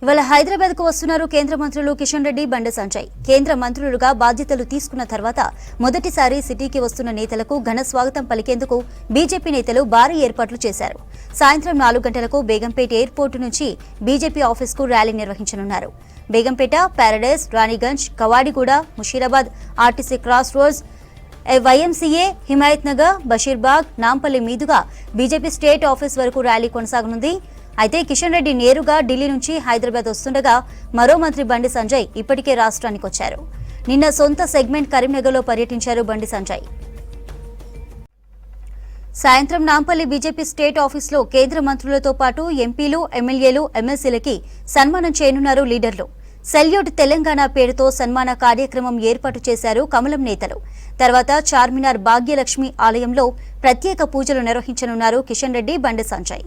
ఇవాళ హైదరాబాద్ కు వస్తున్నారు కేంద్ర మంత్రులు కిషన్ రెడ్డి, బండి సంజయ్. కేంద్ర మంత్రులుగా బాధ్యతలు తీసుకున్న తర్వాత మొదటిసారి సిటీకి వస్తున్న నేతలకు ఘన స్వాగతం పలికేందుకు బీజేపీ నేతలు భారీ ఏర్పాట్లు చేశారు. సాయంత్రం 4 గంటలకు బేగంపేట ఎయిర్పోర్టు నుంచి బీజేపీ ఆఫీస్కు ర్యాలీ నిర్వహించనున్నారు. Begumpet, Paradise, Raniganj, Kavadiguda, Musheerabad, RTC cross roads, YMCA, Himayat Nagar, Basheerbagh, Nampally మీదుగా బీజేపీ స్టేట్ ఆఫీస్ వరకు ర్యాలీ కొనసాగనుంది. అయితే కిషన్ రెడ్డి నేరుగా ఢిల్లీ నుంచి హైదరాబాద్ వస్తుండగా మరో మంత్రి బండి సంజయ్ ఇప్పటికే రాష్ట్రానికి వచ్చారు. నిన్న సొంత సెగ్మెంట్ కరీంనగర్లో పర్యటించారు బండి సంజయ్. సాయంత్రం నాంపల్లి బీజేపీ స్టేట్ ఆఫీసులో కేంద్ర మంత్రులతో పాటు ఎంపీలు, ఎమ్మెల్యేలు, ఎమ్మెల్సీలకి సన్మానం చేయనున్నారు లీడర్లు. సెల్యూట్ తెలంగాణ పేరుతో సన్మాన కార్యక్రమం ఏర్పాటు చేశారు కమలం నేతలు. తర్వాత చార్మినార్ భాగ్యలక్ష్మి ఆలయంలో ప్రత్యేక పూజలు నిర్వహించనున్నారు కిషన్ రెడ్డి, బండి సంజయ్.